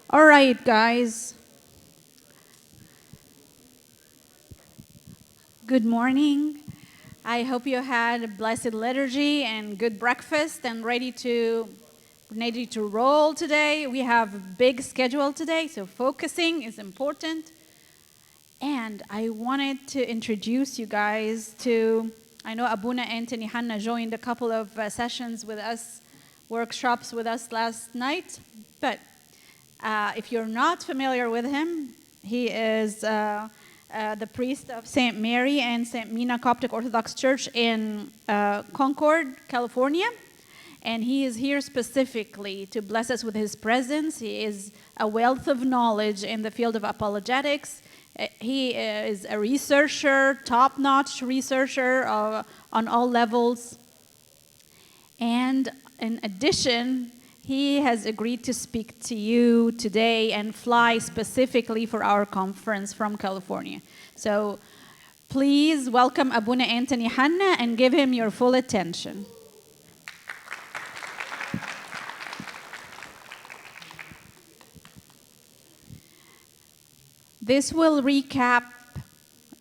All right, guys. Good morning. I hope you had a blessed liturgy and good breakfast and ready to roll today. We have a big schedule today, so focusing is important. And I wanted to introduce you guys to, I know Abuna Anthony Hanna joined a couple of sessions with us, workshops with us last night. But if you're not familiar with him, he is the priest of St. Mary and St. Mina Coptic Orthodox Church in Concord, California. And he is here specifically to bless us with his presence. He is a wealth of knowledge in the field of apologetics. He is a researcher, top-notch researcher on all levels. And in addition, he has agreed to speak to you today and fly specifically for our conference from California. So please welcome Abuna Anthony Hanna and give him your full attention. This will recap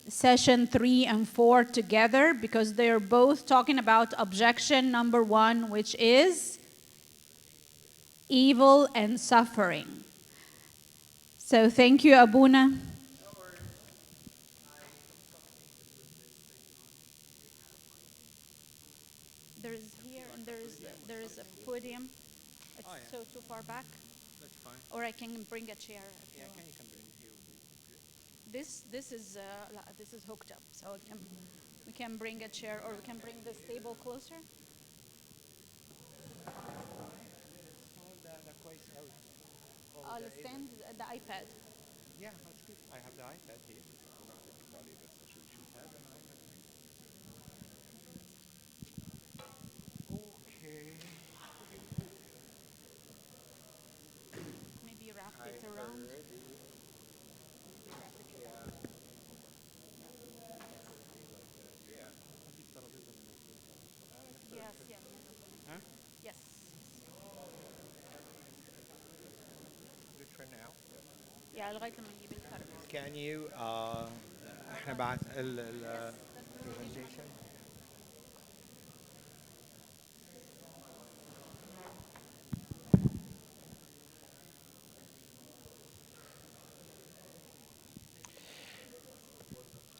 session 3 and 4 together because they're both talking about objection number 1, which is evil and suffering. So thank you, Abuna. There is here and there is a podium. It's so too far back. That's fine. Or I can bring a chair. Yeah, you can bring it here. This is hooked up, so we can bring a chair, or we can bring this table closer. The stand, the iPad. Yeah, that's good. I have the iPad here. Probably should have an iPad. Okay. Maybe wrap it around. Yes. Huh? Yes. Good for now. Yeah, لغاية لما نجيب الكرب. Can you احنا بعد ال presentation?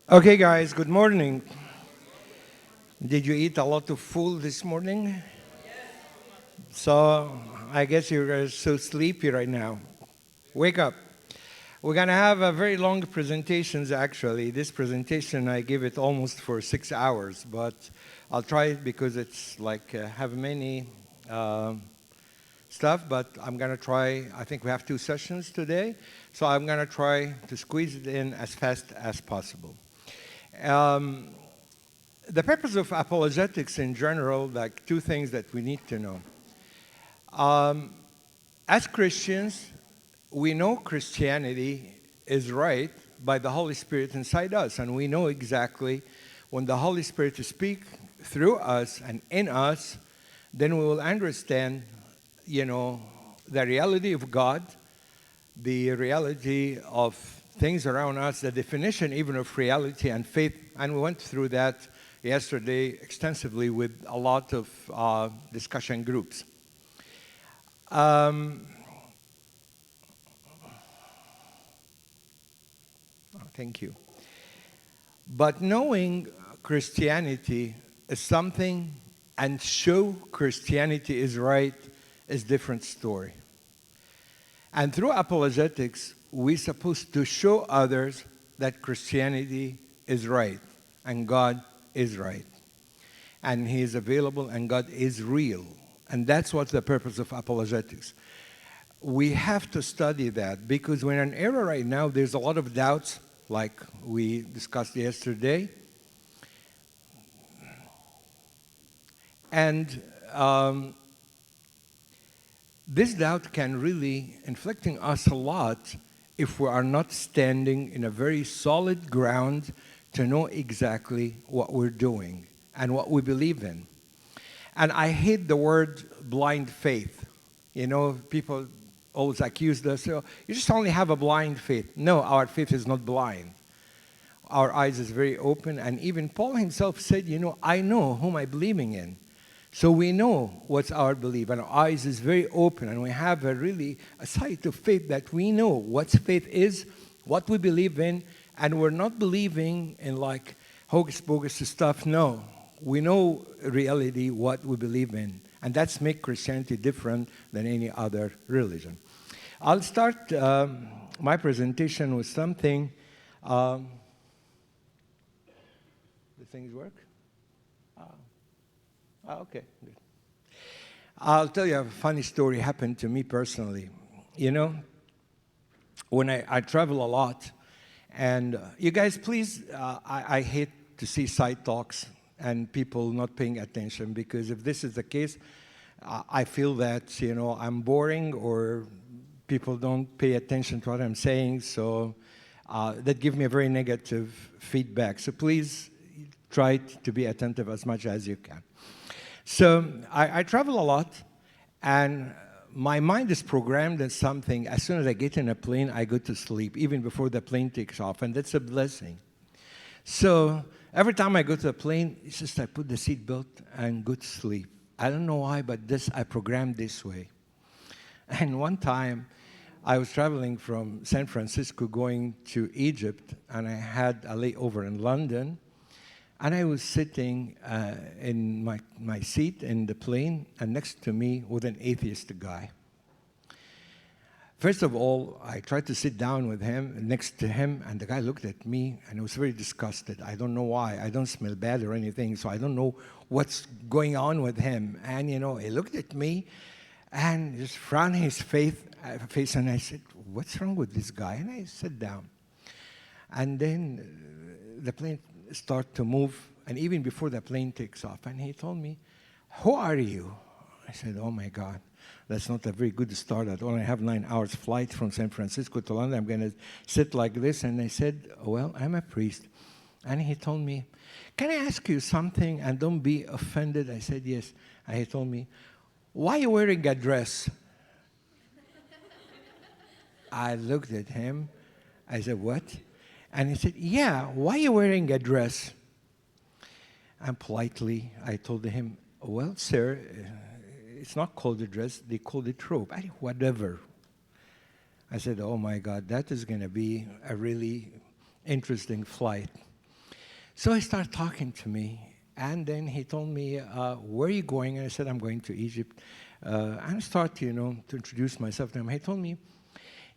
Okay, guys, good morning. Did you eat a lot of food this morning? Yes. So I guess you're so sleepy right now. Wake up. We're going to have a very long presentations, actually. This presentation, I give it almost for 6 hours, but I'll try it because it's like have many stuff, but I'm going to try. I think we have 2 sessions today, so I'm going to try to squeeze it in as fast as possible. The purpose of apologetics in general, like 2 things that we need to know. As Christians, we know Christianity is right by the Holy Spirit inside us, and we know exactly when the Holy Spirit speaks through us and in us, then we will understand, the reality of God, the reality of things around us, the definition even of reality and faith, and we went through that yesterday extensively with a lot of discussion groups. Thank you. But knowing Christianity is something, and show Christianity is right is different story. And through apologetics, we're supposed to show others that Christianity is right and God is right. And He is available and God is real. And that's what's the purpose of apologetics. We have to study that because we're in an era right now, there's a lot of doubts, like we discussed yesterday. And this doubt can really inflicting us a lot if we are not standing in a very solid ground to know exactly what we're doing and what we believe in. And I hate the word blind faith. People always accused us, "Oh, you just only have a blind faith." No, our faith is not blind. Our eyes is very open. And even Paul himself said, I know whom I'm believing in. So we know what's our belief. And our eyes is very open. And we have a sight of faith that we know what faith is, what we believe in. And we're not believing in like hocus pocus stuff. No, we know reality, what we believe in. And that's make Christianity different than any other religion. I'll start my presentation with something. Things work? Okay. Good. I'll tell you a funny story happened to me personally. When I travel a lot, and you guys, please, I hate to see side talks and people not paying attention, because if this is the case, I feel that, I'm boring or people don't pay attention to what I'm saying, so that gives me a very negative feedback. So please, try to be attentive as much as you can. So I travel a lot, and my mind is programmed in something. As soon as I get in a plane, I go to sleep, even before the plane takes off, and that's a blessing. So every time I go to a plane, it's just I put the seatbelt and go to sleep. I don't know why, but I programmed this way. And one time, I was traveling from San Francisco going to Egypt, and I had a layover in London. And I was sitting in my seat in the plane, and next to me was an atheist guy. First of all, I tried to sit down with him, next to him, and the guy looked at me, and I was very disgusted. I don't know why. I don't smell bad or anything, so I don't know what's going on with him. And, he looked at me, and just frowned his face, and I said, "What's wrong with this guy?" And I sat down. And then the plane start to move, and even before the plane takes off, and he told me, "Who are you?" I said, "Oh my God, that's not a very good start. I only have 9 hours flight from San Francisco to London. I'm going to sit like this." And I said, "Well, I'm a priest." And he told me, "Can I ask you something, and don't be offended?" I said, "Yes." And he told me, "Why are you wearing a dress?" I looked at him. I said, "What?" And he said, "Yeah, why are you wearing a dress?" And politely, I told him, "Well, sir, it's not called a dress. They call it robe." Whatever. I said, "Oh, my God, that is going to be a really interesting flight." So he started talking to me. And then he told me, "Where are you going?" And I said, "I'm going to Egypt." And I started, to introduce myself to him. He told me,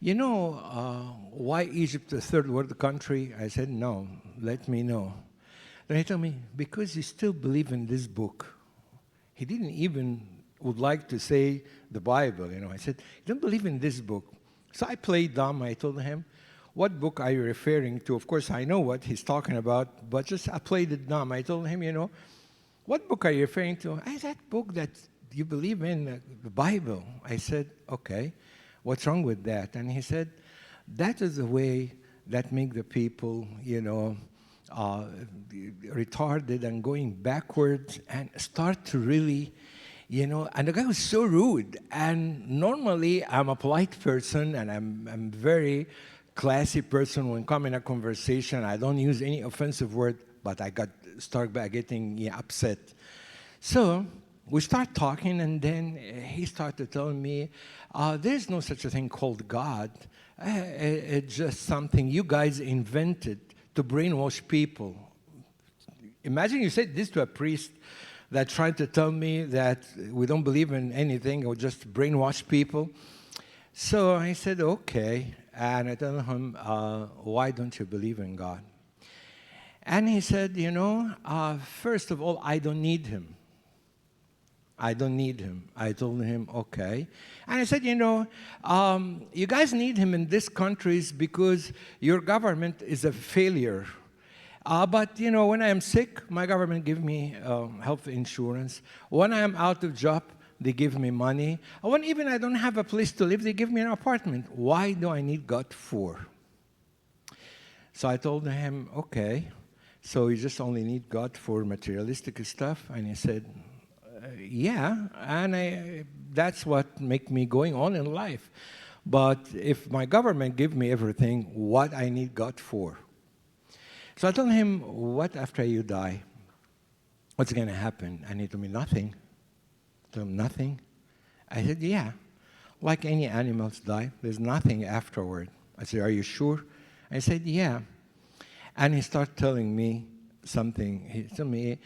why Egypt a third world country?" I said, "No, let me know." Then he told me, "Because you still believe in this book." He didn't even would like to say the Bible, I said, "You don't believe in this book." So I played dumb. I told him, "What book are you referring to?" Of course, I know what he's talking about, but I played it dumb. I told him, "What book are you referring to?" "I said, that book that you believe in, the Bible." I said, "Okay. What's wrong with that?" And he said, "That is the way that make the people, retarded and going backwards and start to really, And the guy was so rude. And normally, I'm a polite person, and I'm very classy person when come in a conversation. I don't use any offensive word, but I start by getting upset. So we start talking, and then he started telling me, "There's no such a thing called God. It's just something you guys invented to brainwash people." Imagine you said this to a priest that tried to tell me that we don't believe in anything or just brainwash people. So I said, "Okay." And I told him, "Why don't you believe in God?" And he said, "First of all, I don't need him. I don't need him." I told him, "Okay." And I said, "You guys need him in these countries because your government is a failure. But, when I am sick, my government gives me health insurance. When I am out of job, they give me money. When even I don't have a place to live, they give me an apartment. Why do I need God for?" So I told him, "Okay, so you just only need God for materialistic stuff?" And he said, "Yeah, and that's what make me going on in life." But if my government give me everything, what I need God for? So I told him, what after you die? What's going to happen? And he told me, nothing. I told him, nothing? I said, yeah. Like any animals die, there's nothing afterward. I said, are you sure? I said, yeah. And he started telling me something. He told me,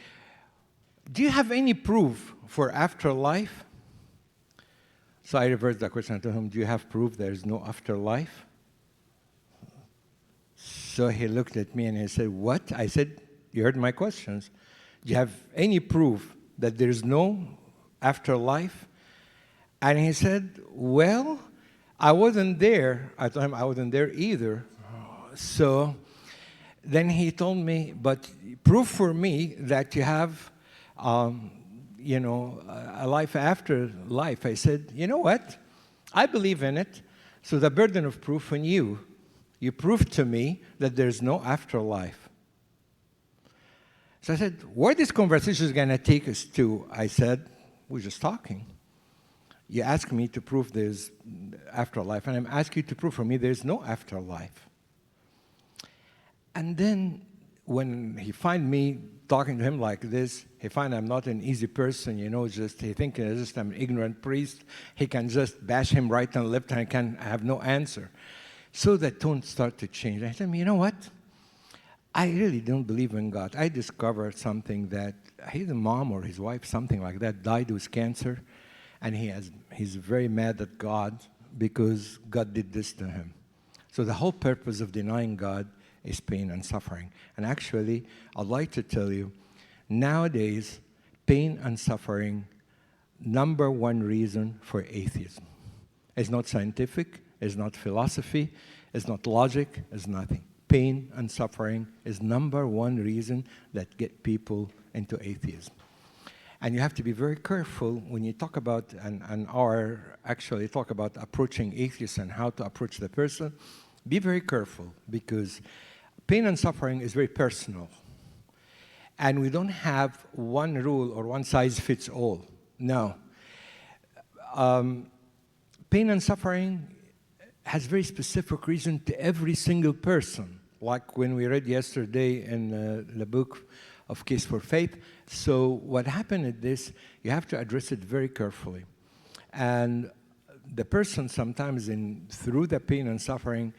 do you have any proof for afterlife? So I reversed the question. I told him, do you have proof there is no afterlife? So he looked at me and he said, what? I said, you heard my questions. Do you have any proof that there is no afterlife? And he said, well, I wasn't there. I told him I wasn't there either. So then he told me, but prove for me that you have, a life after life. I said, you know what? I believe in it. So the burden of proof on you. You prove to me that there's no afterlife. So I said, where this conversation is going to take us to? I said, we're just talking. You ask me to prove there's afterlife, and I'm asking you to prove for me there's no afterlife. And then when he find me talking to him like this, he find I'm not an easy person, just he think just I'm an ignorant priest. He can just bash him right and left, and I can have no answer. So the tone started to change. I said, you know what? I really don't believe in God. I discovered something that his mom or his wife, something like that, died with cancer. And he's very mad at God because God did this to him. So the whole purpose of denying God is pain and suffering. And actually, I'd like to tell you, nowadays, pain and suffering, number one reason for atheism. It's not scientific, it's not philosophy, it's not logic, it's nothing. Pain and suffering is number one reason that get people into atheism. And you have to be very careful when you talk about, actually talk about approaching atheists and how to approach the person. Be very careful, because pain and suffering is very personal. And we don't have one rule or one size fits all. No. Pain and suffering has very specific reason to every single person. Like when we read yesterday in the book of Case for Faith. So what happened is this, you have to address it very carefully. And the person sometimes through the pain and suffering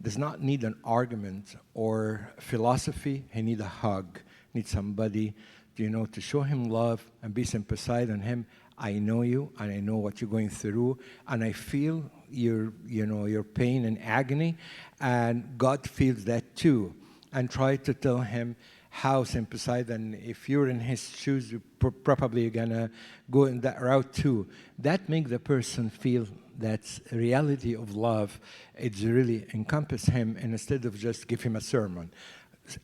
does not need an argument or philosophy, he needs a hug, needs somebody, to show him love and be sympathized on him. I know you, and I know what you're going through, and I feel your pain and agony, and God feels that too. And try to tell him how sympathize, and if you're in his shoes, you're probably gonna go in that route too. That makes the person feel that reality of love, it's really encompass him, and instead of just give him a sermon.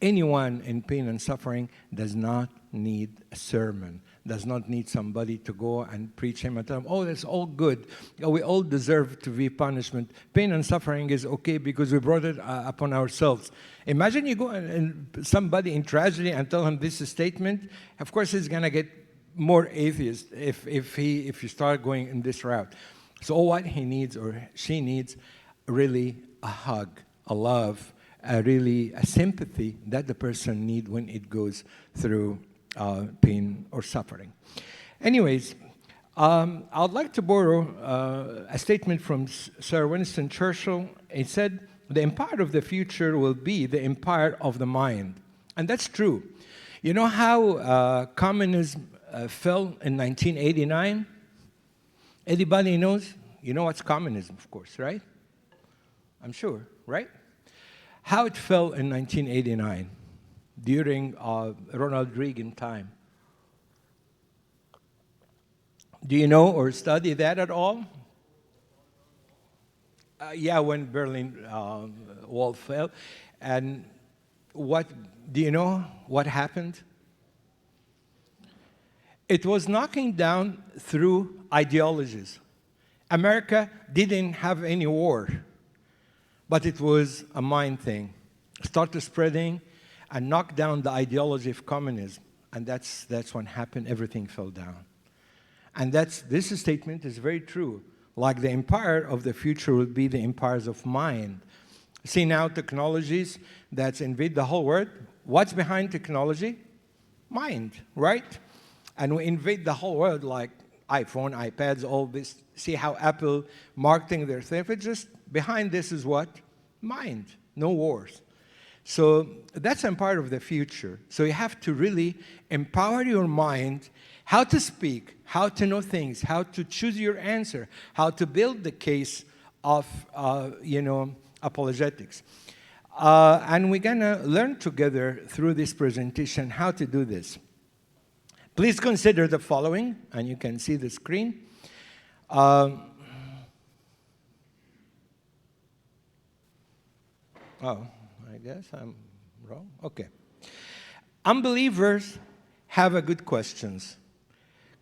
Anyone in pain and suffering does not need a sermon, does not need somebody to go and preach him and tell him, oh, that's all good. We all deserve to be punishment. Pain and suffering is okay because we brought it upon ourselves. Imagine you go and somebody in tragedy and tell him this statement. Of course, he's going to get more atheist if you start going in this route. So what he needs or she needs really a hug, a love, really a sympathy that the person needs when it goes through pain or suffering. Anyways, I'd like to borrow a statement from Sir Winston Churchill. He said, the empire of the future will be the empire of the mind. And that's true. You know how communism fell in 1989? Anybody knows? You know what's communism, of course, right? I'm sure, right? How it fell in 1989 during Ronald Reagan time. Do you know or study that at all? Yeah, when Berlin Wall fell. And do you know what happened? It was knocking down through ideologies. America didn't have any war, but it was a mind thing. Started spreading and knocked down the ideology of communism. And that's what happened. Everything fell down. And this statement is very true. Like the empire of the future will be the empires of mind. See now technologies that invade the whole world. What's behind technology? Mind, right? And we invade the whole world like iPhone, iPads, all this. See how Apple marketing their thing. It's just behind this is what? Mind, no wars. So that's empire of the future. So you have to really empower your mind how to speak, how to know things, how to choose your answer, how to build the case of, apologetics. And we're going to learn together through this presentation how to do this. Please consider the following, and you can see the screen. Oh, I guess I'm wrong. Okay. Unbelievers have a good questions.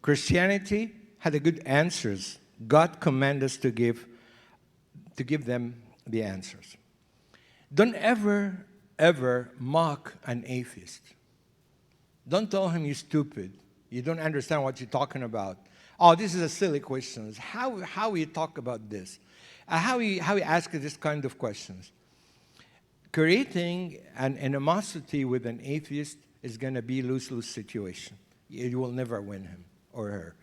Christianity had a good answers. God commands us to give them the answers. Don't ever mock an atheist. Don't tell him you're stupid. You don't understand what you're talking about. Oh, this is a silly question. How you talk about this? How you ask this kind of questions? Creating an animosity with an atheist is going to be a lose-lose situation. You will never win him or her.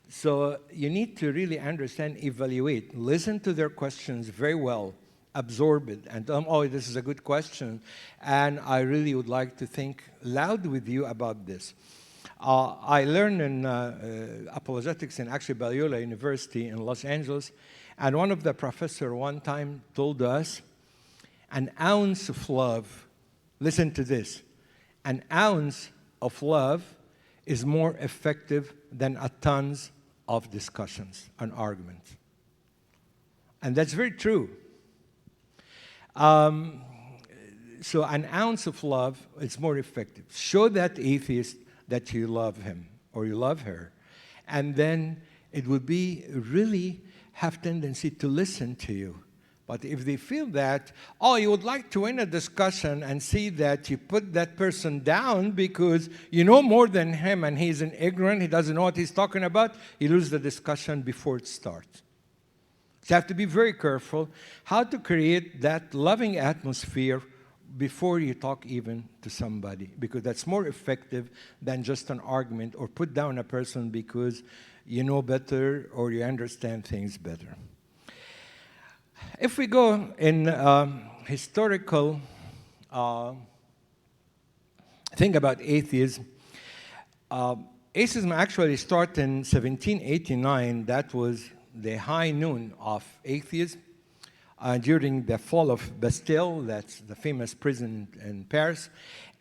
So you need to really understand, evaluate, listen to their questions very well, absorb it, and tell them, oh, this is a good question, and I really would like to think loud with you about this. I learned in apologetics in actually Biola University in Los Angeles, and one of the professors one time told us, an ounce of love, listen to this, an ounce of love is more effective than a tons of discussions and arguments. And that's very true. So an ounce of love is more effective. Show that atheist that you love him or you love her. And then it would be really have tendency to listen to you. But if they feel that, oh, you would like to win a discussion and see that you put that person down because you know more than him and he's ignorant, he doesn't know what he's talking about, you lose the discussion before it starts. So you have to be very careful how to create that loving atmosphere before you talk even to somebody, because that's more effective than just an argument or put down a person because you know better or you understand things better. If we go in historical thing about atheism, atheism actually started in 1789. That was the high noon of atheism during the fall of Bastille. That's the famous prison in Paris.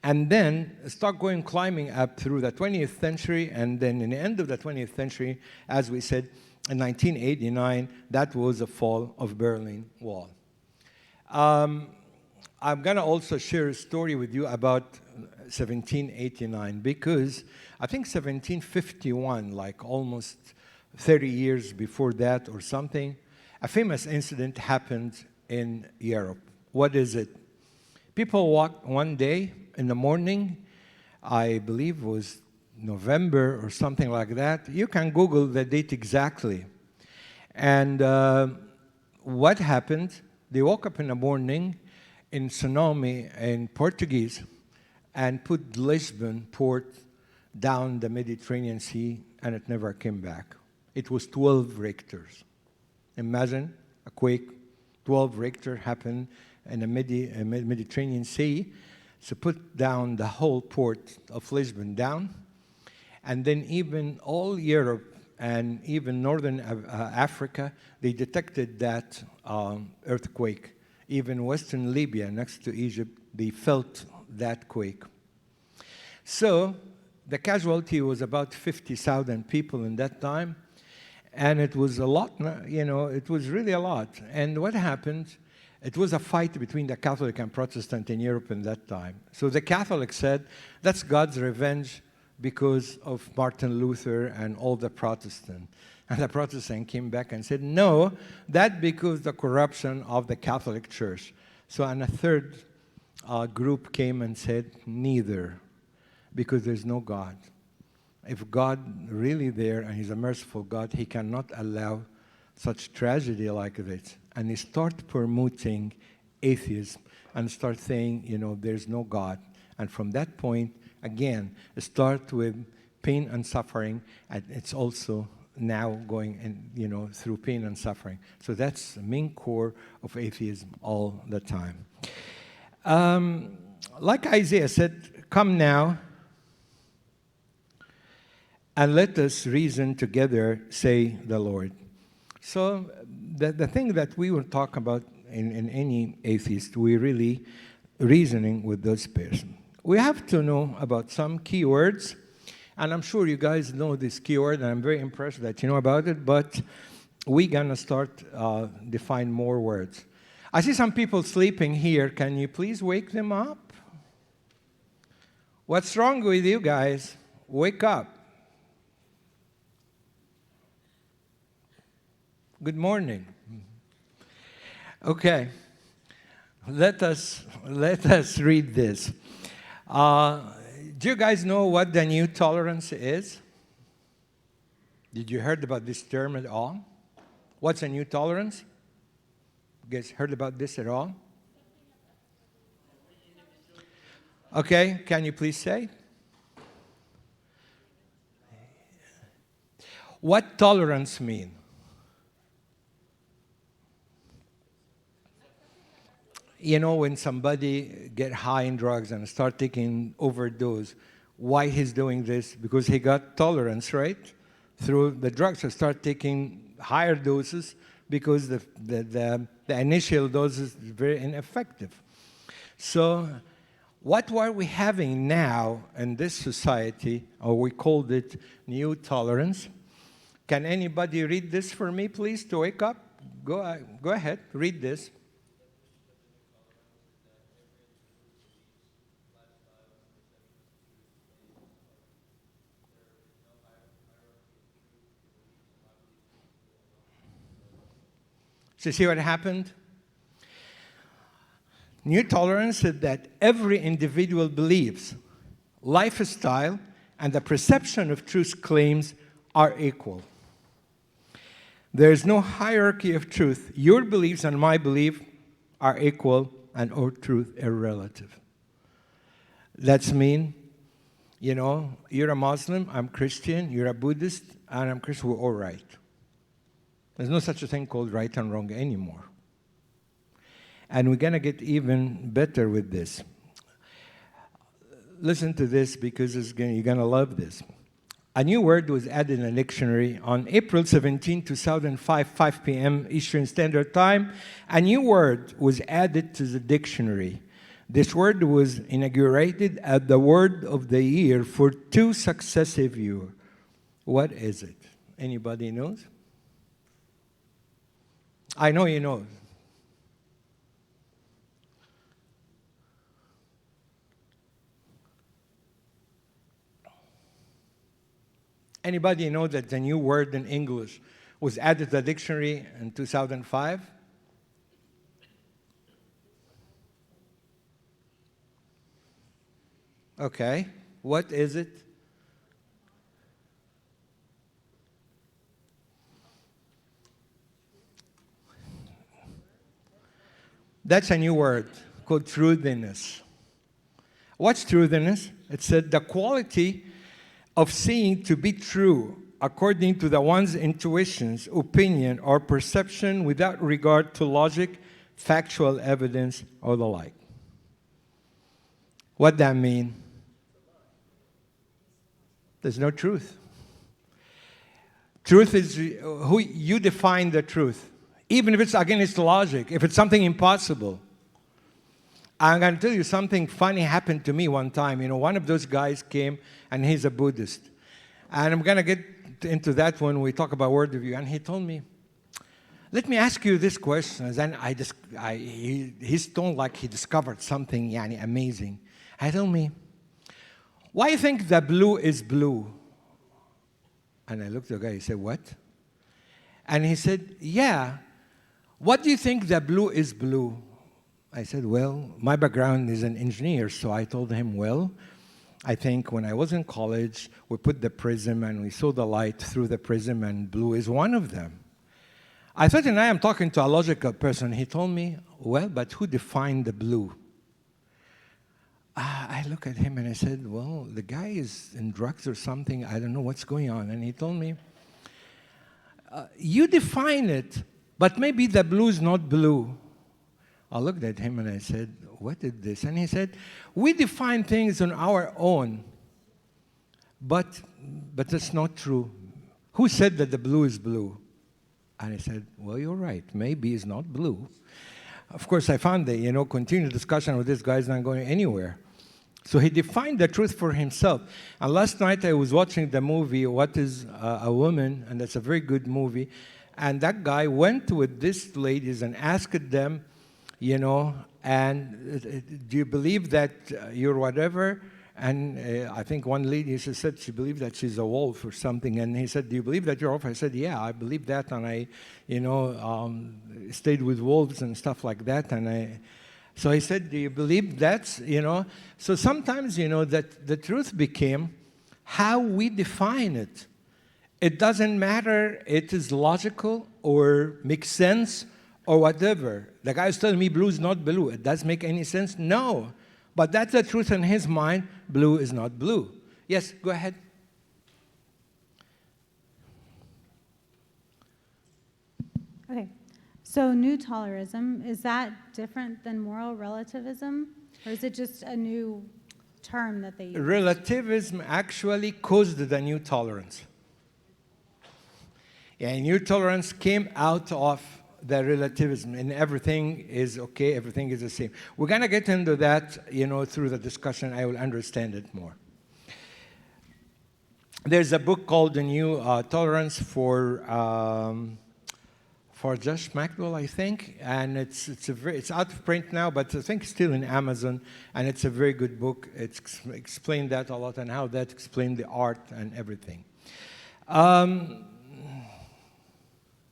And then start climbing up through the 20th century, and then in the end of the 20th century, as we said, in 1989, that was the fall of Berlin Wall. I'm going to also share a story with you about 1789, because I think 1751, like almost 30 years before that or something, a famous incident happened in Europe. What is it? People walked one day in the morning, I believe was November or something like that. You can Google the date exactly. And what happened, they woke up in the morning in tsunami in Portuguese and put Lisbon port down the Mediterranean Sea, and it never came back. It was 12 Richters. Imagine a quake, 12 Richter happened in the Mediterranean Sea, so put down the whole port of Lisbon down. And then even all Europe and even northern Africa, they detected that earthquake. Even western Libya, next to Egypt, they felt that quake. So the casualty was about 50,000 people in that time. And it was a lot, it was really a lot. And what happened, it was a fight between the Catholic and Protestant in Europe in that time. So the Catholic said, that's God's revenge because of Martin Luther and all the Protestants. And the Protestant came back and said, no, that's because the corruption of the Catholic Church. So and a third group came and said, neither, because there's no God. If God really there and he's a merciful God, he cannot allow such tragedy like this, and they start promoting atheism and start saying, there's no God. And from that point, again, start with pain and suffering, and it's also now going through pain and suffering. So that's the main core of atheism all the time. Like Isaiah said, come now, and let us reason together, say the Lord. So the thing that we will talk about in any atheist, we're really reasoning with those person. We have to know about some keywords, and I'm sure you guys know this keyword, and I'm very impressed that you know about it, but we're going to start define more words. I see some people sleeping here. Can you please wake them up? What's wrong with you guys? Wake up. Good morning. Okay, let us read this. Do you guys know what the new tolerance is? Did you heard about this term at all? What's a new tolerance? You guys heard about this at all? Okay, can you please say? What tolerance mean? When somebody get high in drugs and start taking overdose, why he's doing this? Because he got tolerance, right? Through the drugs, so start taking higher doses because the initial dose is very ineffective. So what are we having now in this society, or we called it new tolerance? Can anybody read this for me, please, to wake up? Go ahead, read this. So see what happened? New tolerance is that every individual believes lifestyle and the perception of truth claims are equal. There is no hierarchy of truth. Your beliefs and my belief are equal, and our truth are relative. That's mean, you're a Muslim, I'm Christian, you're a Buddhist, and I'm Christian, we're all right. There's no such a thing called right and wrong anymore. And we're going to get even better with this. Listen to this because you're going to love this. A new word was added in a dictionary on April 17, 2005, 5 p.m. Eastern Standard Time. A new word was added to the dictionary. This word was inaugurated as the word of the year for 2 successive years. What is it? Anybody knows? I know you know. Anybody know that the new word in English was added to the dictionary in 2005? Okay, what is it? That's a new word called truthiness. What's truthiness? It said the quality of seeing to be true according to the one's intuitions, opinion, or perception without regard to logic, factual evidence, or the like. What that mean? There's no truth. Truth is who you define the truth. Even if it's against logic, if it's something impossible. I'm going to tell you something funny happened to me one time. One of those guys came, and he's a Buddhist. And I'm going to get into that when we talk about worldview. And he told me, let me ask you this question. And then his tone like he discovered something amazing. He told me, why do you think the blue is blue? And I looked at the guy, he said, what? And he said, yeah. What do you think the blue is blue? I said, well, my background is an engineer, so I told him, well, I think when I was in college, we put the prism and we saw the light through the prism, and blue is one of them. I thought, and I am talking to a logical person. He told me, well, but who defined the blue? I look at him and I said, well, the guy is in drugs or something. I don't know what's going on. And he told me, you define it, but maybe the blue is not blue. I looked at him and I said, what is this? And he said, we define things on our own, but that's not true. Who said that the blue is blue? And I said, well, you're right. Maybe it's not blue. Of course, I found that, continued discussion with this guy is not going anywhere. So he defined the truth for himself. And last night I was watching the movie, What is a Woman? And that's a very good movie. And that guy went with these ladies and asked them, and do you believe that you're whatever? And I think one lady said she believed that she's a wolf or something. And he said, do you believe that you're a wolf? I said, yeah, I believe that. And I, stayed with wolves and stuff like that. So he said, do you believe that? So sometimes, that the truth became how we define it. It doesn't matter it is logical or makes sense or whatever. The guy is telling me blue is not blue. It doesn't make any sense? No. But that's the truth in his mind. Blue is not blue. Yes, go ahead. Okay. So new tolerism, is that different than moral relativism? Or is it just a new term that they use? Relativism actually caused the new tolerance. Yeah, new tolerance came out of the relativism, and everything is okay, everything is the same. We're going to get into that, through the discussion. I will understand it more. There's a book called The New Tolerance for Josh Maxwell, I think, and it's out of print now, but I think it's still in Amazon, and it's a very good book. It's explained that a lot and how that explained the art and everything.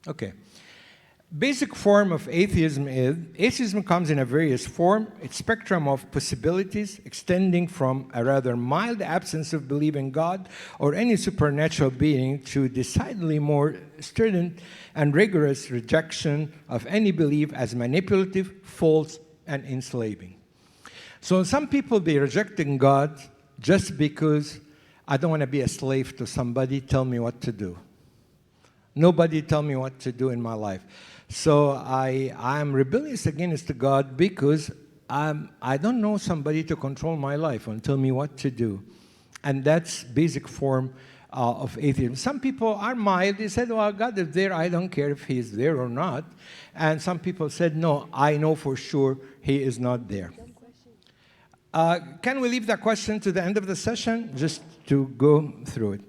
Okay. Basic form of atheism is, atheism comes in a various form, a spectrum of possibilities extending from a rather mild absence of belief in God or any supernatural being to decidedly more strident and rigorous rejection of any belief as manipulative, false, and enslaving. So some people, they're rejecting God just because I don't want to be a slave to somebody, tell me what to do. Nobody tell me what to do in my life. So I'm rebellious against God because I don't know somebody to control my life and tell me what to do. And that's basic form of atheism. Some people are mild. They said, well, God is there. I don't care if he is there or not. And some people said, no, I know for sure he is not there. Can we leave that question to the end of the session just to go through it?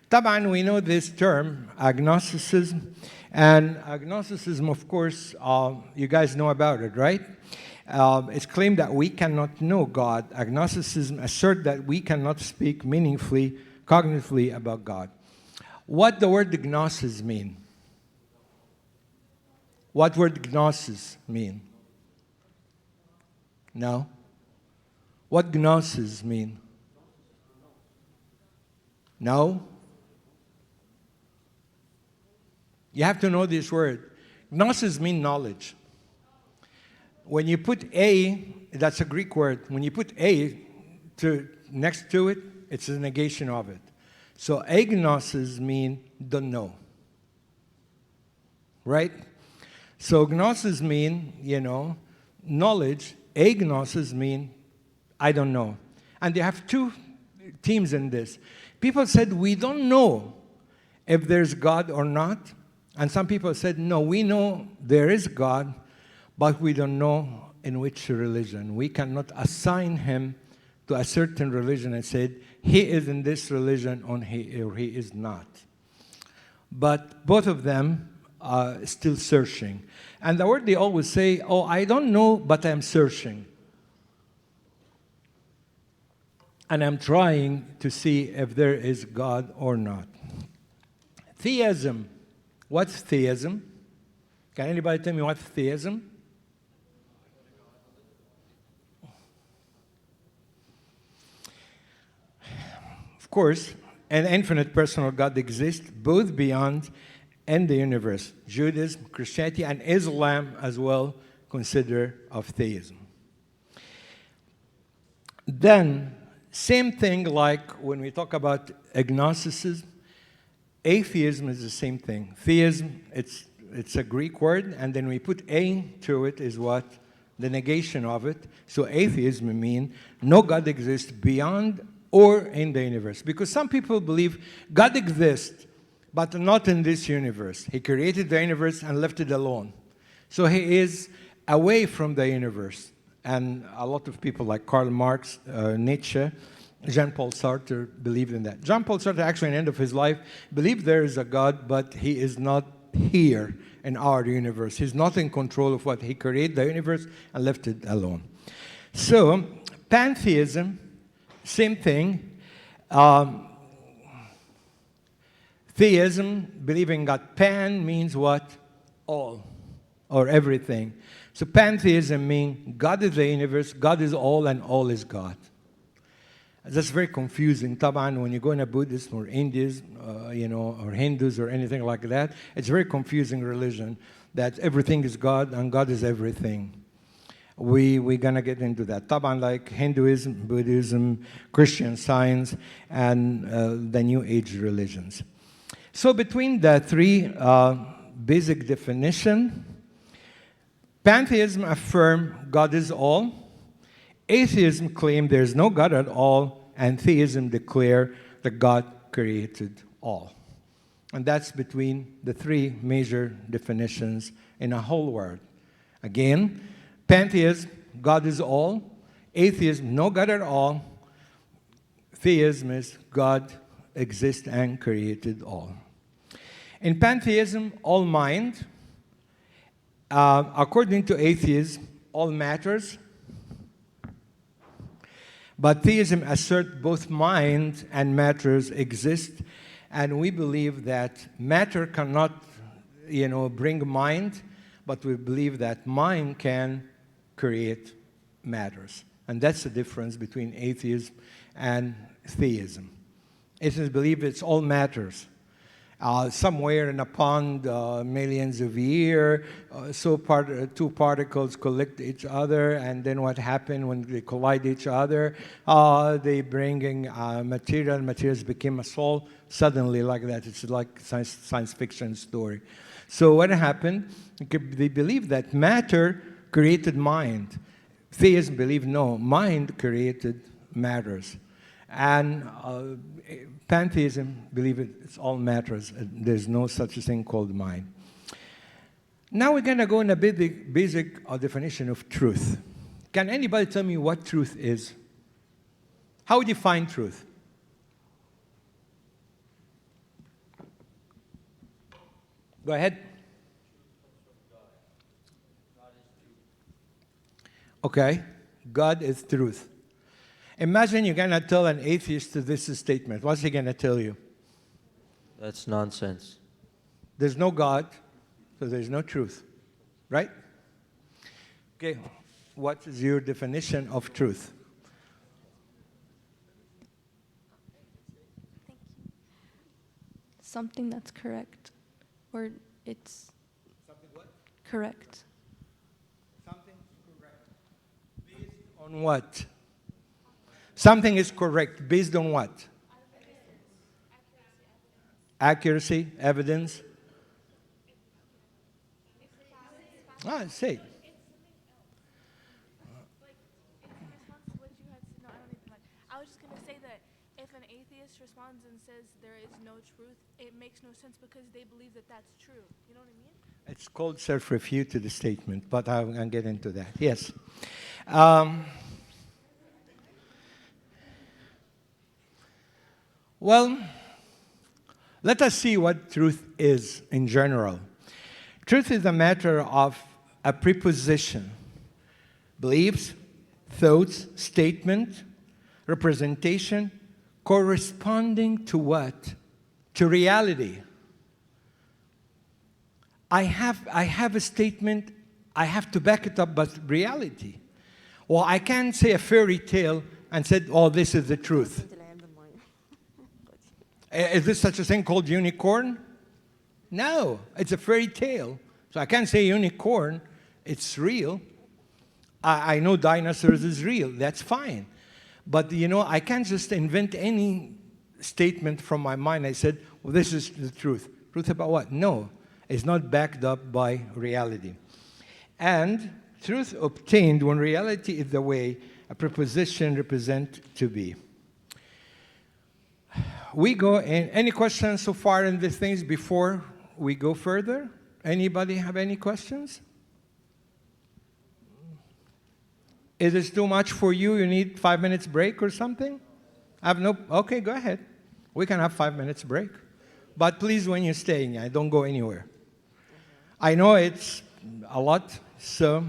طبعا, we know this term, agnosticism. And agnosticism, of course, you guys know about it, right? It's claimed that we cannot know God. Agnosticism asserts that we cannot speak meaningfully, cognitively about God. What the word gnosis mean? What word gnosis mean? No? What gnosis mean? No? You have to know this word. Gnosis means knowledge. When you put a, that's a Greek word. When you put a next to it, it's a negation of it. So agnosis means don't know. Right? So gnosis means, knowledge. Agnosis means I don't know. And they have two teams in this. People said, we don't know if there's God or not. And some people said, no, we know there is God, but we don't know in which religion. We cannot assign him to a certain religion and say, he is in this religion or he is not. But both of them are still searching. And the word they always say, oh, I don't know, but I'm searching. And I'm trying to see if there is God or not. Theism. What's theism? Can anybody tell me what's theism? Of course, an infinite personal God exists both beyond in the universe. Judaism, Christianity, and Islam as well consider of theism. Then, same thing like when we talk about agnosticism, atheism is the same thing. Theism, it's a Greek word, and then we put a to it is what? The negation of it. So atheism means no God exists beyond or in the universe. Because some people believe God exists, but not in this universe. He created the universe and left it alone. So he is away from the universe. And a lot of people like Karl Marx, Nietzsche, Jean-Paul Sartre believed in that. Jean-Paul Sartre actually, in the end of his life, believed there is a God, but he is not here in our universe. He's not in control of what he created the universe and left it alone. So, pantheism, same thing. Theism, believing God. Pan means what? All, or everything. So pantheism means God is the universe, God is all, and all is God. That's very confusing. طبعا when you go in a Buddhist or Indian, or Hindus or anything like that, it's a very confusing religion that everything is God and God is everything. We're gonna get into that. طبعا like Hinduism, Buddhism, Christian Science, and the New Age religions. So between the three basic definition, pantheism affirms God is all. Atheism claims there is no God at all, and theism declares that God created all. And that's between the three major definitions in a whole world. Again, pantheism, God is all. Atheism, no God at all. Theism is God exists and created all. In pantheism, all mind. According to atheism, all matters. But theism asserts both mind and matters exist, and we believe that matter cannot, bring mind, but we believe that mind can create matters. And that's the difference between atheism and theism. Atheists believe it's all matters. Somewhere in a pond, millions of years, two particles collide each other, and then what happened when they collide each other? They bring in materials became a soul, suddenly like that. It's like science fiction story. So what happened? They believe that matter created mind. Theists believe no, mind created matters. And pantheism believe it's all matters. There's no such a thing called mind. Now we're going to go in a basic definition of truth. Can anybody tell me what truth is? How would you define truth? Go ahead. Okay, God is truth. Imagine you're going to tell an atheist this statement. What's he going to tell you? That's nonsense. There's no God, so there's no truth. Right? Okay, what is your definition of truth? Thank you. Something that's correct. Or it's Something what? correct. Something correct. Based on what? Something is correct. Based on what? Accuracy, evidence. I see. I was just going to say that if an atheist responds and says there is no truth, it makes no sense because they believe that that's true. You know what I mean? It's called self-refute to the statement, but I'll get into that. Yes. Well, let us see what truth is in general. Truth is a matter of a preposition, beliefs, thoughts, statement, representation, corresponding to what? To reality. I have a statement, I have to back it up by reality. Well, I can't say a fairy tale and say, oh, this is the truth. Is there such a thing called unicorn? No, it's a fairy tale. So I can't say unicorn, it's real. I know dinosaurs is real, that's fine. But I can't just invent any statement from my mind. I said, well, this is the truth. Truth about what? No, it's not backed up by reality. And truth obtained when reality is the way a preposition represents to be. We go in. Any questions so far in these things before we go further? Anybody have any questions? Is this too much for you? You need 5 minutes break or something? Okay, go ahead. We can have 5 minutes break. But please, when you're staying, don't go anywhere. I know it's a lot, so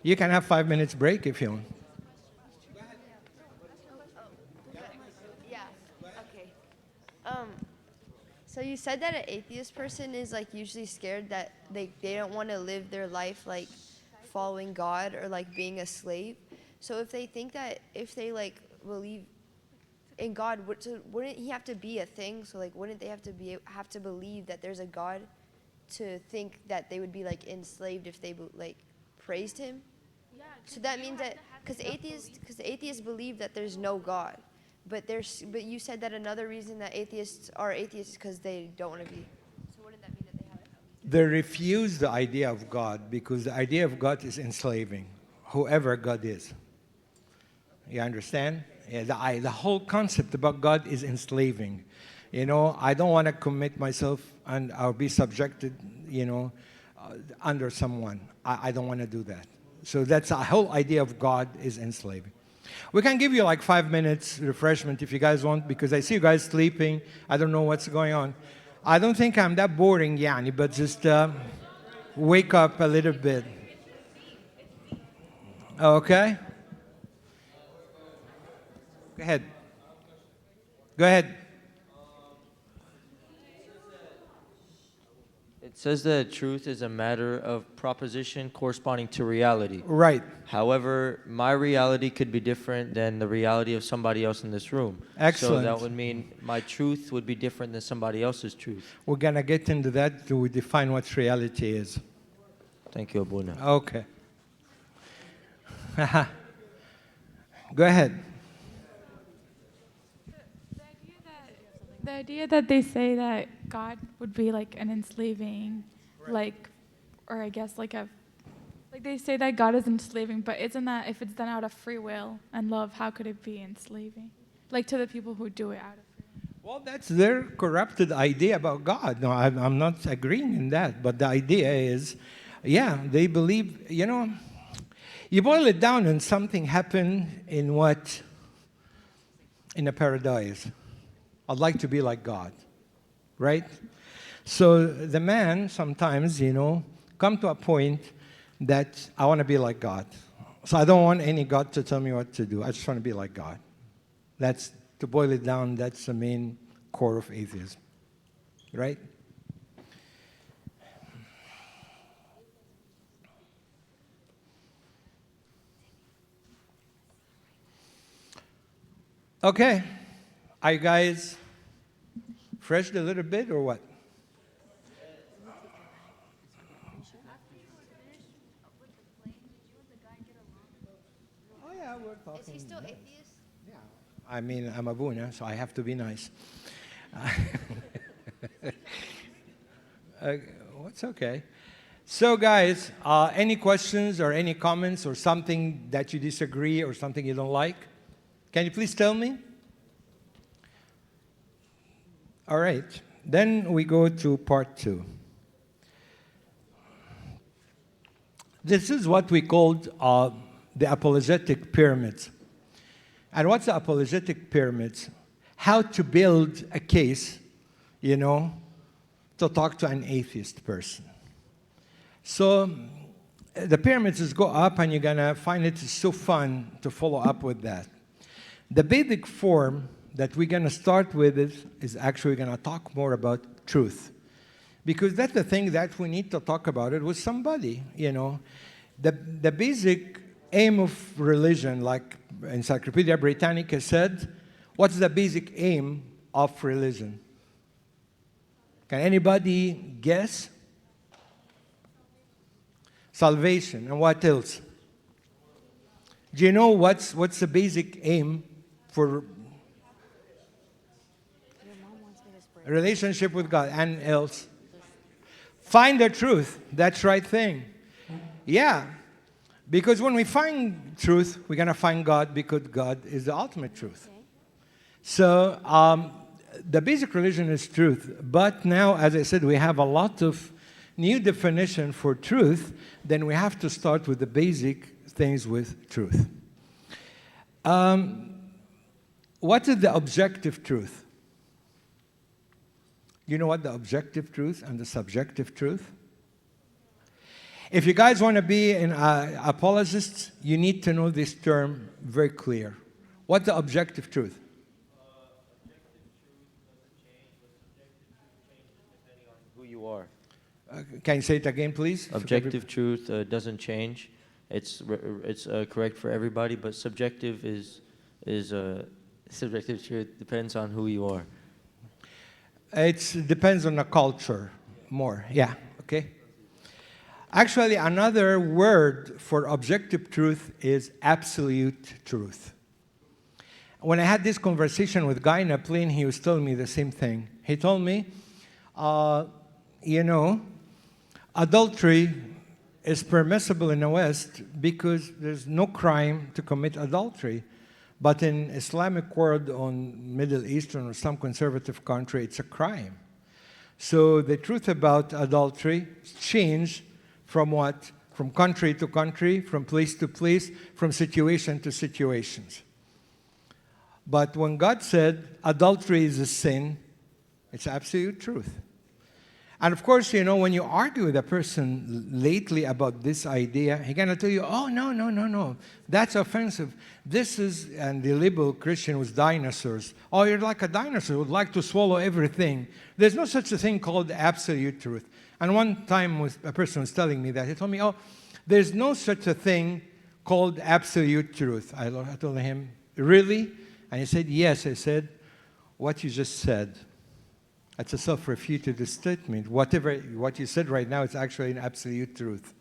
you can have 5 minutes break if you want. Yeah. Okay. So you said that an atheist person is like usually scared that they don't want to live their life like following God or like being a slave. So if they think that if they like believe in God, wouldn't he have to be a thing? So like wouldn't they have to believe that there's a God to think that they would be like enslaved if they like praised him? Yeah. So that means that because atheists believe that there's no God, but you said that another reason that atheists are atheists is because they don't want to be. So wouldn't that mean that they have? They refuse the idea of God because the idea of God is enslaving whoever God is. You understand? Yeah, the whole concept about God is enslaving. I don't want to commit myself and I'll be subjected, under someone. I don't want to do that. So that's the whole idea of God is enslaving. We can give you like 5 minutes refreshment if you guys want, because I see you guys sleeping. I don't know what's going on. I don't think I'm that boring, Yani, but just wake up a little bit. Okay? Go ahead. Go ahead. It says that truth is a matter of proposition corresponding to reality. Right. However, my reality could be different than the reality of somebody else in this room. Excellent. So that would mean my truth would be different than somebody else's truth. We're going to get into that to define what reality is. Thank you, Abuna. Okay. Go ahead. The idea that they say that God would be like an enslaving, or I guess like they say that God is enslaving, but isn't that if it's done out of free will and love, how could it be enslaving? Like to the people who do it out of free will. Well, that's their corrupted idea about God. No, I'm not agreeing in that, but the idea is, they believe, you boil it down and something happened in a paradise. I'd like to be like God, right? So the man sometimes, come to a point that I want to be like God. So I don't want any God to tell me what to do. I just want to be like God. That's, to boil it down, that's the main core of atheism, right? Okay. Are you guys refreshed a little bit or what? Oh yeah, we're talking. Is he still atheist? Yeah. I mean, I'm a Abuna, so I have to be nice. What's okay. So guys, any questions or any comments or something that you disagree or something you don't like? Can you please tell me? All right, then we go to part 2. This is what we called the apologetic pyramids. And what's the apologetic pyramids? How to build a case, to talk to an atheist person. So the pyramids just go up and you're going to find it so fun to follow up with that. The basic form that we're going to start with is actually going to talk more about truth. Because that's the thing that we need to talk about it with somebody, The basic aim of religion, like Encyclopedia Britannica said, what's the basic aim of religion? Can anybody guess? Salvation. And what else? Do you know what's the basic aim for a relationship with God? And else? Find the truth. That's right thing. Yeah. Because when we find truth, we're going to find God, because God is the ultimate truth. So the basic religion is truth. But now, as I said, we have a lot of new definition for truth. Then we have to start with the basic things with truth. What is the objective truth? You know what the objective truth and the subjective truth? If you guys want to be an apologists, you need to know this term very clear. What's the objective truth? Who you are. Can you say it again, please? Objective truth doesn't change. It's correct for everybody, but subjective is subjective truth depends on who you are. It depends on the culture more. Yeah, okay. Actually, another word for objective truth is absolute truth. When I had this conversation with Guy in a plane, he was telling me the same thing. He told me, adultery is permissible in the West because there's no crime to commit adultery. But in Islamic world, on Middle Eastern or some conservative country, it's a crime. So the truth about adultery changed from what? From country to country, from place to place, from situation to situations. But when God said adultery is a sin, it's absolute truth. And of course, when you argue with a person lately about this idea, he's going to tell you, oh, no, that's offensive. This is, and the liberal Christian was dinosaurs. Oh, you're like a dinosaur, would like to swallow everything. There's no such a thing called absolute truth. And one time a person was telling me that. He told me, oh, there's no such a thing called absolute truth. I told him, really? And he said, yes. I said, what you just said, it's a self-refuted statement. What you said right now is actually an absolute truth.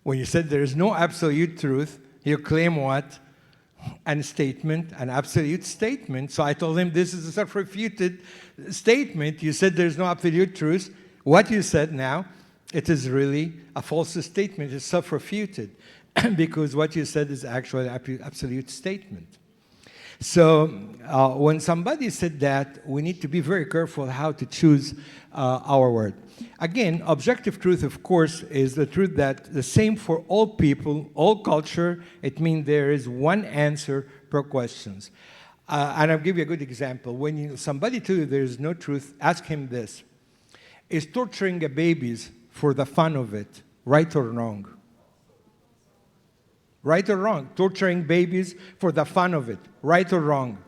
When you said there is no absolute truth, you claim what? An absolute statement. So I told him this is a self-refuted statement. You said there's no absolute truth. What you said now, it is really a false statement. It's self-refuted because what you said is actually an absolute statement. So when somebody said that, we need to be very careful how to choose our word. Again, objective truth, of course, is the truth that the same for all people, all culture. It means there is one answer per questions. And I'll give you a good example. When somebody tells you there is no truth, ask him this. Is torturing a baby for the fun of it right or wrong? Right or wrong? Torturing babies for the fun of it. Right or wrong?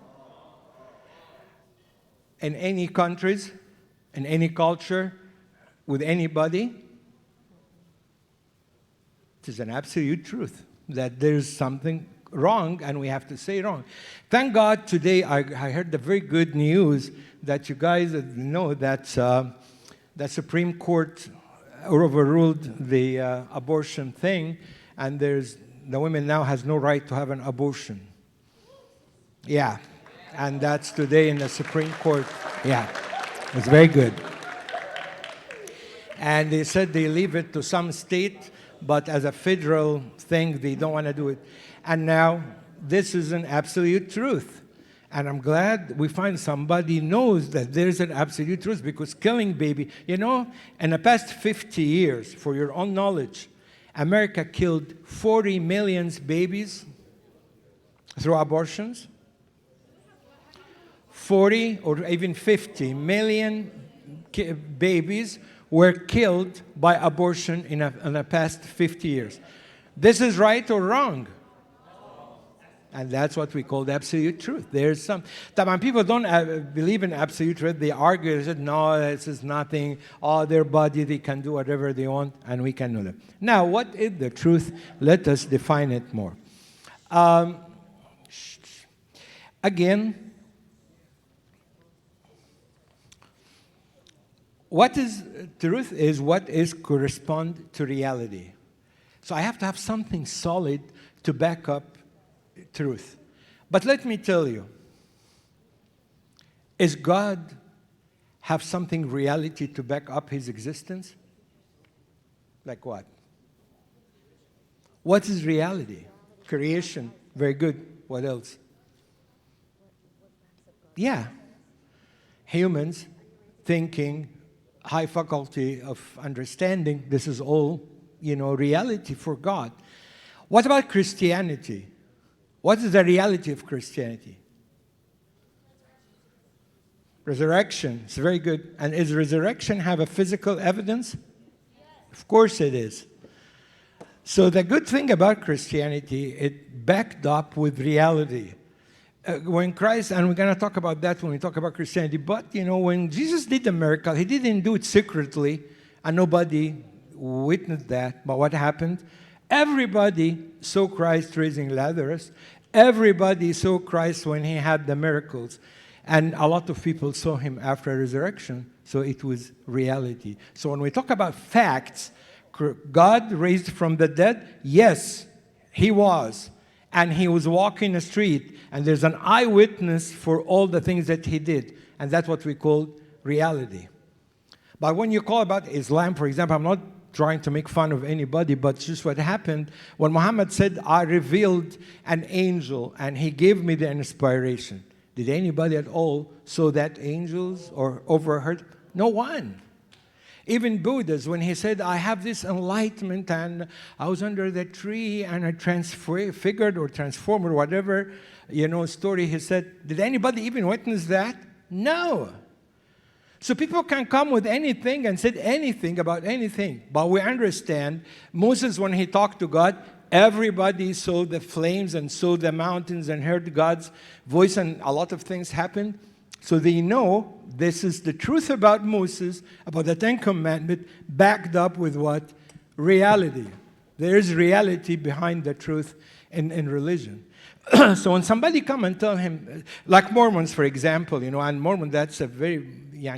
In any countries, in any culture, with anybody, it is an absolute truth that there's something wrong and we have to say wrong. Thank God today I heard the very good news that you guys know that the Supreme Court overruled the abortion thing, and the woman now has no right to have an abortion. Yeah, and that's today in the Supreme Court. Yeah, it's very good. And they said they leave it to some state, but as a federal thing, they don't want to do it. And now, this is an absolute truth. And I'm glad we find somebody knows that there's an absolute truth, because killing baby, in the past 50 years, for your own knowledge, America killed 40 million babies through abortions. 40 or even 50 million babies were killed by abortion in the past 50 years. This is right or wrong? And that's what we call the absolute truth. There's some, that when people don't believe in absolute truth, they argue, they say, no, this is nothing. Oh, their body, they can do whatever they want, and we can do that. Now, what is the truth? Let us define it more. Again, what is truth is what is correspond to reality. So I have to have something solid to back up truth. But let me tell you, is God have something reality to back up his existence? Like what? What is reality? Creation. Very good. What else? Yeah. Humans, thinking, high faculty of understanding, this is all, reality for God. What about Christianity? What is the reality of Christianity? Resurrection. It's very good. And is resurrection have a physical evidence? Of course it is. So the good thing about Christianity, it backed up with reality. When Christ, and we're going to talk about that when we talk about Christianity, but, when Jesus did the miracle, he didn't do it secretly, and nobody witnessed that. But what happened? Everybody saw Christ raising Lazarus. Everybody saw Christ when he had the miracles. And a lot of people saw him after resurrection, so it was reality. So when we talk about facts, God raised from the dead, yes, he was. And he was walking the street, and there's an eyewitness for all the things that he did. And that's what we call reality. But when you call about Islam, for example, I'm not trying to make fun of anybody, but just what happened, when Muhammad said, I revealed an angel, and he gave me the inspiration. Did anybody at all saw that angels or overheard? No one. Even Buddhas, when he said, I have this enlightenment and I was under the tree and I transfigured or transformed or whatever, story he said, did anybody even witness that? No. So people can come with anything and say anything about anything. But we understand Moses, when he talked to God, everybody saw the flames and saw the mountains and heard God's voice, and a lot of things happened. So they know this is the truth about Moses, about the Ten Commandments, backed up with what? Reality. There is reality behind the truth in religion. So when somebody come and tell him, like Mormons, for example, and Mormon, that's a very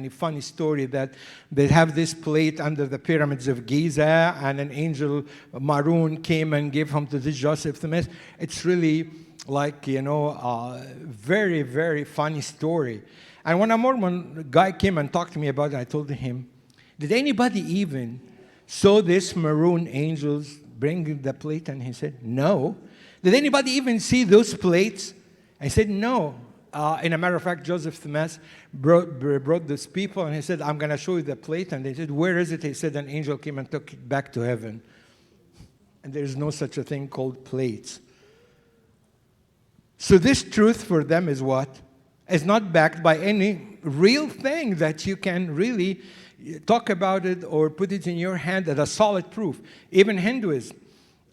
funny story that they have this plate under the pyramids of Giza, and an angel maroon came and gave him to this Joseph Smith. It's really like, very, very funny story. And when a Mormon guy came and talked to me about it, I told him, did anybody even saw this maroon angels bring the plate? And he said, no. Did anybody even see those plates? I said, no. In a matter of fact, Joseph Smith brought those people, and he said, I'm going to show you the plate. And they said, where is it? He said, an angel came and took it back to heaven. And there's no such a thing called plates. So this truth for them is what? Is not backed by any real thing that you can really talk about it or put it in your hand as a solid proof. Even Hinduism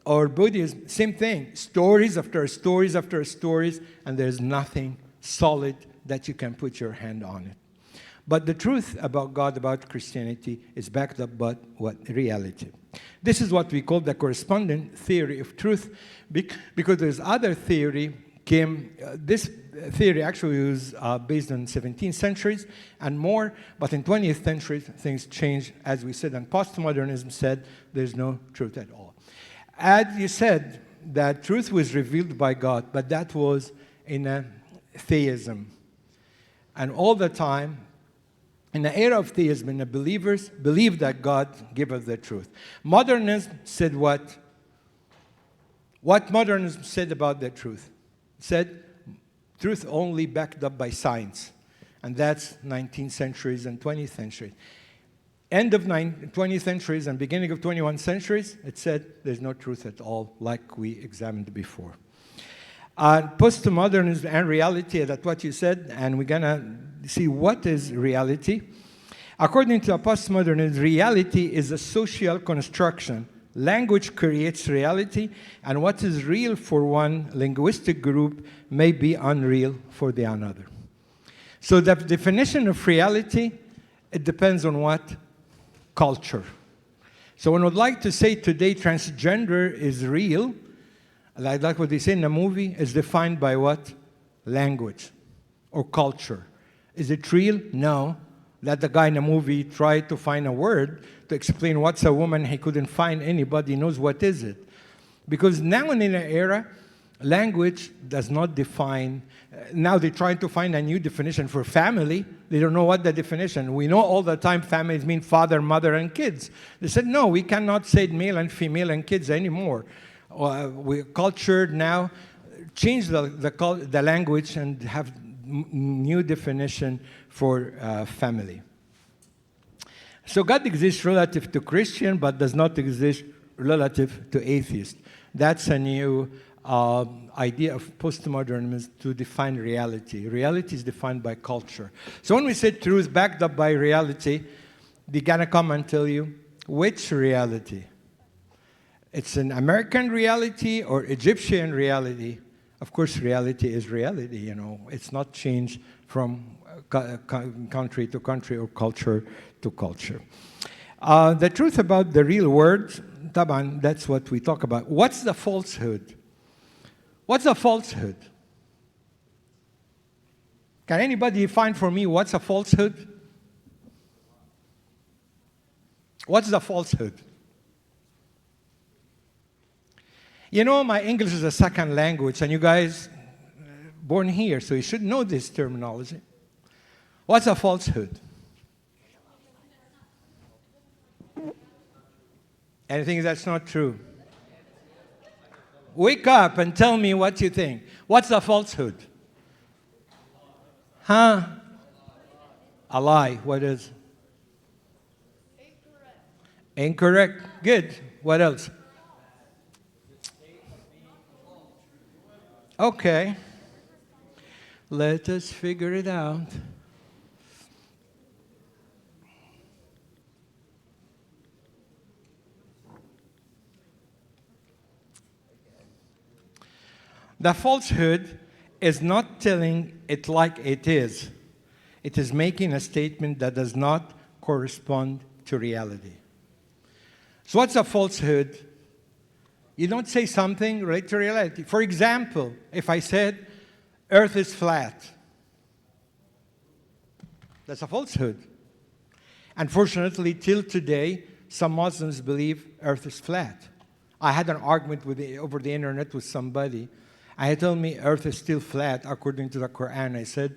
or Buddhism, same thing. Stories after stories after stories, and there's nothing solid that you can put your hand on it. But the truth about God, about Christianity, is backed up by what? Reality. This is what we call the corresponding theory of truth, because there's other theory this theory actually was based on 17th centuries and more, but in 20th century things changed, as we said, and postmodernism said there's no truth at all. As you said, that truth was revealed by God, but that was in a theism. And all the time, in the era of theism, the believers believed that God gave us the truth. Modernism said what? What modernism said about the truth? It said truth only backed up by science. And that's 19th centuries and 20th centuries. End of 20th centuries and beginning of 21st centuries, it said there's no truth at all, like we examined before. Postmodernism and reality, that's what you said, and we're going to see what is reality. According to postmodernism, reality is a social construction. Language creates reality, and what is real for one linguistic group may be unreal for the another. So the definition of reality, it depends on what? Culture. So when I would like to say today transgender is real, like what they say in the movie, is defined by what? Language or culture. Is it real? No. that the guy in the movie tried to find a word to explain what's a woman. He couldn't find anybody knows what is it. Because now in an era, language does not define. Now they're trying to find a new definition for family. They don't know what the definition. We know all the time families mean father, mother, and kids. They said, no, we cannot say male and female and kids anymore. We're cultured now. Change the language and have new definition for family. So God exists relative to Christian, but does not exist relative to atheist. That's a new idea of postmodernism to define reality. Reality is defined by culture. So when we say truth backed up by reality, they're going to come and tell you which reality. It's an American reality or Egyptian reality. Of course, reality is reality, you know. It's not changed from country to country or culture to culture. The truth about the real words, taban, that's what we talk about. What's the falsehood? What's a falsehood? Can anybody define for me what's a falsehood? What's the falsehood? You know, my English is a second language, and you guys born here, so you should know this terminology. What's a falsehood? Anything that's not true? Wake up and tell me what you think. What's a falsehood? Huh? A lie. What is? Incorrect. Good. What else? Okay. Let us figure it out. The falsehood is not telling it like it is. It is making a statement that does not correspond to reality. So what's a falsehood? You don't say something related to reality. For example, if I said, Earth is flat, that's a falsehood. Unfortunately, till today, some Muslims believe Earth is flat. I had an argument over the internet with somebody. I had told me Earth is still flat according to the Quran. I said,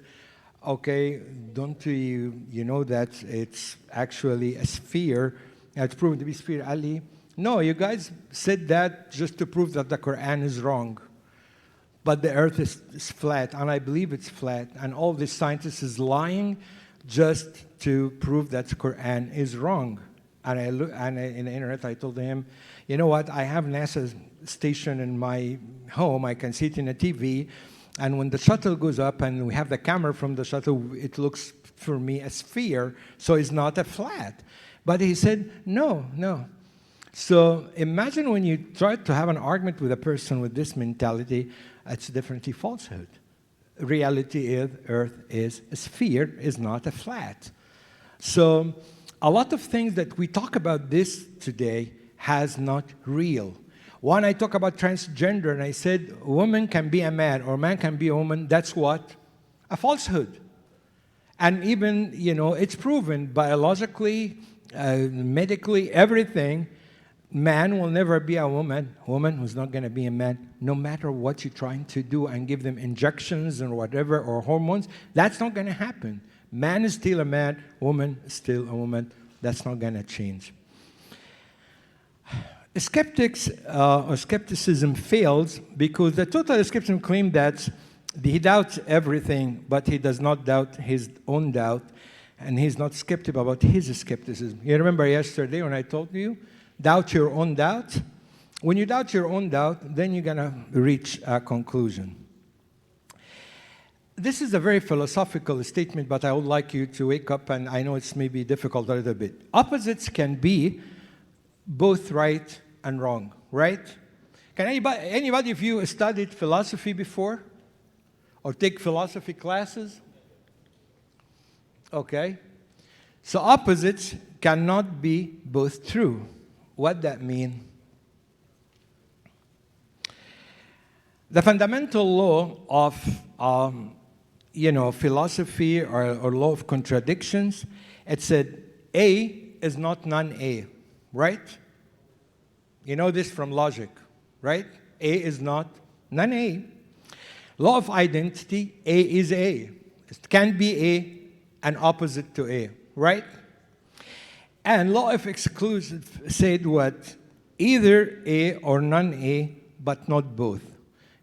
okay, don't you know that it's actually a sphere? It's proven to be a sphere. Ali, no, you guys said that just to prove that the Quran is wrong. But the Earth is flat, and I believe it's flat. And all the scientists is lying just to prove that the Quran is wrong. And in the internet, I told him, you know what? I have NASA station in my home. I can see it in a TV. And when the shuttle goes up and we have the camera from the shuttle, it looks for me a sphere, so it's not a flat. But he said, no. So imagine when you try to have an argument with a person with this mentality, it's definitely falsehood. Reality is Earth is a sphere, is not a flat. So a lot of things that we talk about this today has not real. When I talk about transgender and I said a woman can be a man or a man can be a woman, that's what? A falsehood. And even, it's proven biologically, medically, everything. Man will never be a woman. Woman who's not going to be a man, no matter what you're trying to do and give them injections and whatever or hormones, that's not going to happen. Man is still a man, woman is still a woman. That's not going to change. Skeptics or skepticism fails because the total skepticism claims that he doubts everything, but he does not doubt his own doubt, and he's not skeptical about his skepticism. You remember yesterday when I told you, doubt your own doubt? When you doubt your own doubt, then you're going to reach a conclusion. This is a very philosophical statement, but I would like you to wake up, and I know it's maybe difficult a little bit. Opposites can be both right and wrong, right? Can anybody of you studied philosophy before? Or take philosophy classes? Okay. So opposites cannot be both true. What that mean? The fundamental law of philosophy or law of contradictions. It said A is not non-A, right? You know this from logic, right? A is not non-A. Law of identity, A is A. It can be A and opposite to A, right? And law of exclusion said what? Either A or non-A, but not both.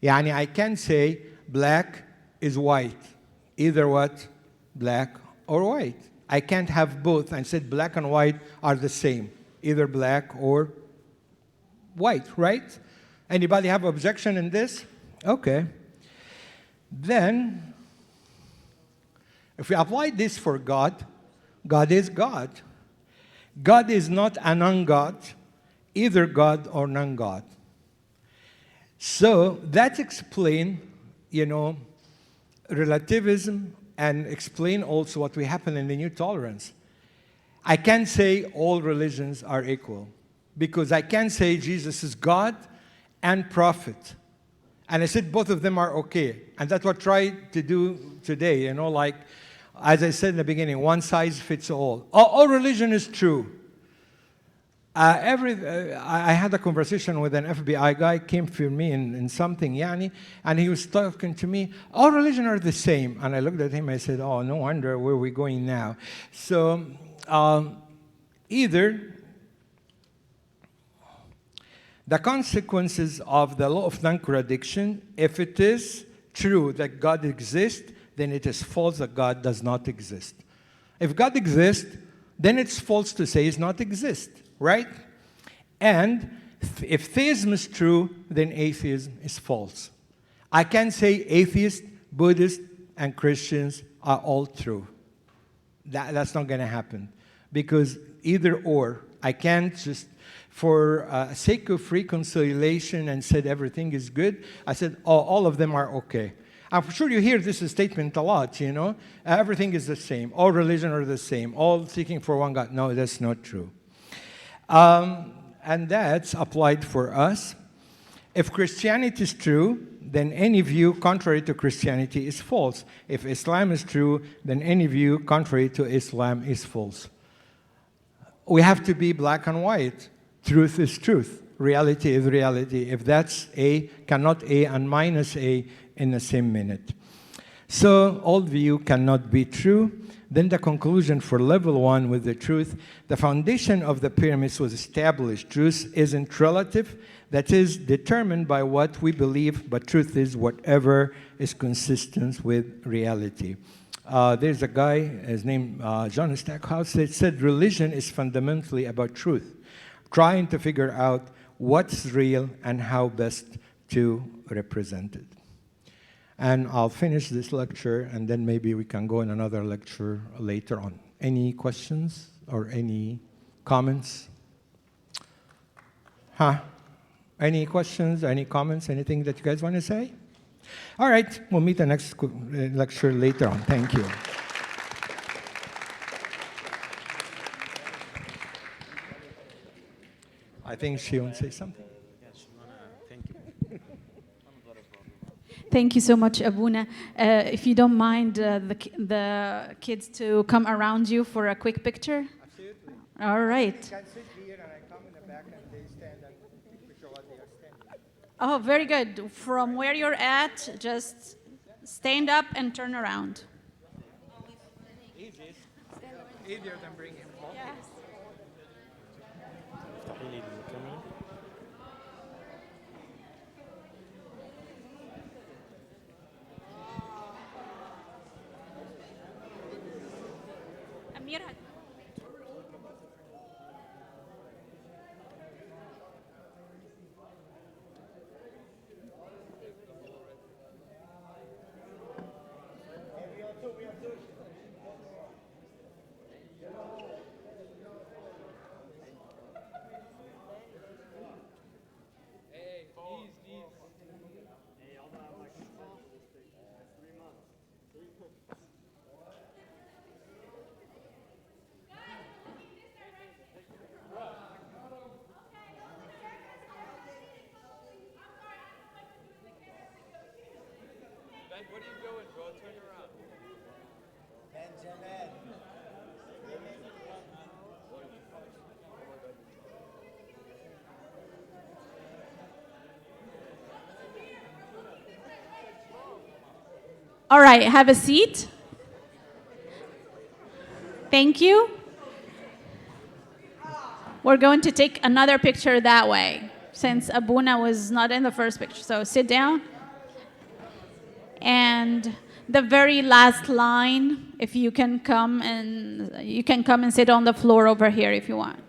Yani I can say black is white. Either what? Black or white. I can't have both and said black and white are the same. Either black or white, right? Anybody have objection in this? Okay. Then, if we apply this for God, God is God. God is not a non-God, either God or non-God. So that explains, relativism and explain also what will happen in the new tolerance. I can't say all religions are equal because I can say Jesus is God and prophet. And I said both of them are okay. And that's what I tried to do today, like, as I said in the beginning, one size fits all. All religion is true. I had a conversation with an FBI guy, came for me in something, and he was talking to me, all religions are the same. And I looked at him, I said, oh, no wonder, where are we going now? So either the consequences of the law of non-contradiction, if it is true that God exists, then it is false that God does not exist. If God exists, then it's false to say he does not exist, right? And if theism is true, then atheism is false. I can say atheists, Buddhists, and Christians are all true. That's not going to happen. Because either or, I can't just, for sake of reconciliation and said everything is good, I said, oh, all of them are okay. I'm sure you hear this statement a lot, Everything is the same. All religions are the same. All seeking for one God. No, that's not true. And that's applied for us. If Christianity is true, then any view contrary to Christianity is false. If Islam is true, then any view contrary to Islam is false. We have to be black and white. Truth is truth. Reality is reality. If that's A, cannot A and minus A in the same minute. So all view cannot be true. Then the conclusion for level 1 with the truth, the foundation of the pyramids was established. Truth isn't relative. That is determined by what we believe, but truth is whatever is consistent with reality. There's a guy, his name John Stackhouse, that said religion is fundamentally about truth, trying to figure out what's real and how best to represent it. And I'll finish this lecture, and then maybe we can go in another lecture later on. Any questions or any comments? Any questions, any comments, anything that you guys want to say? All right, we'll meet the next lecture later on. Thank you. I think she wants to say something. Thank you so much, Abuna. If you don't mind the kids to come around you for a quick picture. Absolutely. All right. You can sit here and I come in the back and they stand and picture what they are standing. Oh, very good. From where you're at, just stand up and turn around. Easier than bringing him home. Yes. Amir, All right, have a seat. Thank you. We're going to take another picture that way, since Abuna was not in the first picture. So sit down. And the very last line, if you can come and sit on the floor over here if you want.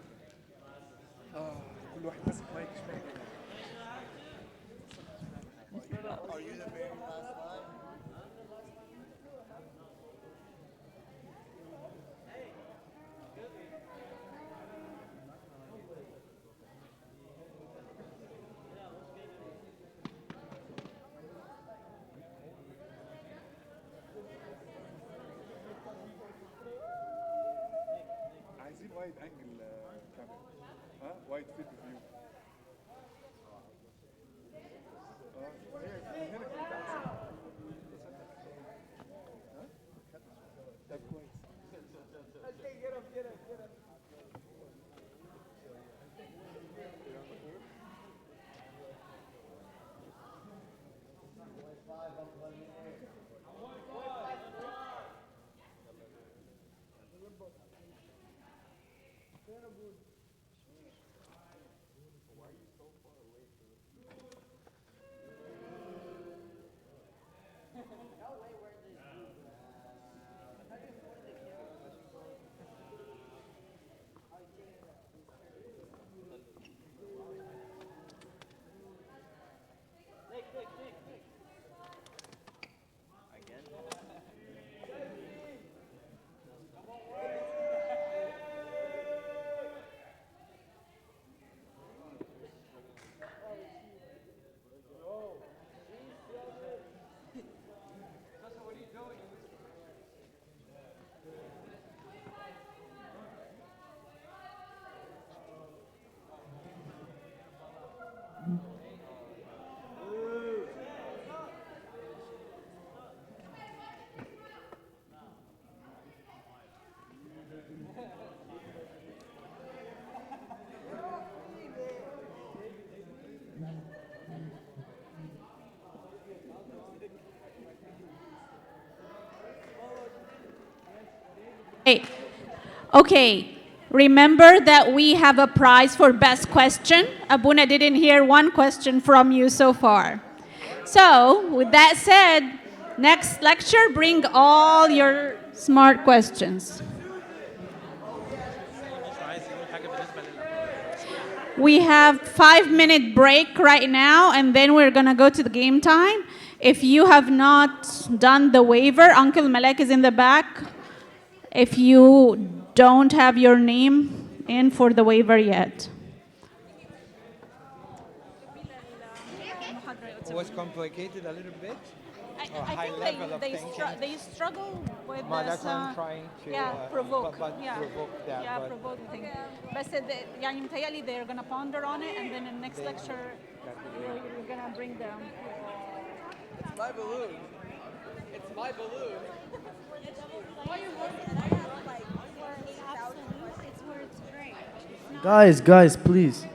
عايزين وايد انجل كاميرا ها وايد فيلد فيو هي من هنا كانت احسن طب كويس Okay, remember that we have a prize for best question. Abuna didn't hear one question from you so far. So, with that said, next lecture, bring all your smart questions. We have 5-minute break right now, and then we're gonna go to the game time. If you have not done the waiver, Uncle Malek is in the back. If you don't have your name in for the waiver yet. It was complicated a little bit. I think they struggle with That's this. what I'm trying to provoke. but provoke that. Yeah, but provoke thing. But يعني متهيألي they're gonna ponder on it, and then in the next lecture we're gonna bring them. It's my balloon. It's my balloon. Guys, please.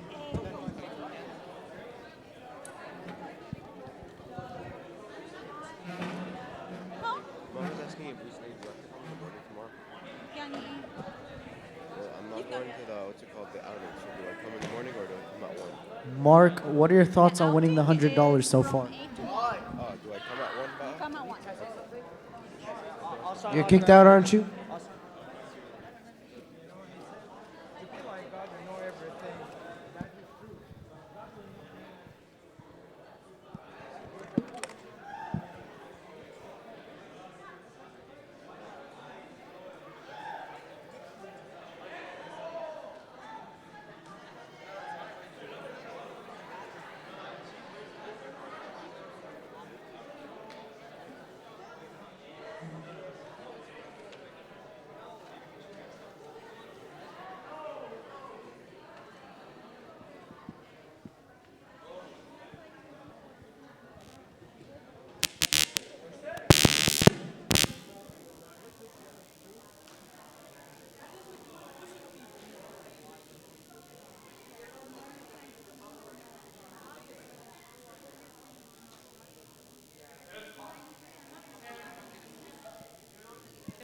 Mom was asking if we stayed left to come to the border tomorrow. I'm not going to the, what's it called, the outing. So do I come in the morning or do I come at 1? Mark, what are your thoughts on winning the $100 so far? Do I come at 1, Bob? Come at 1. You're kicked out, aren't you?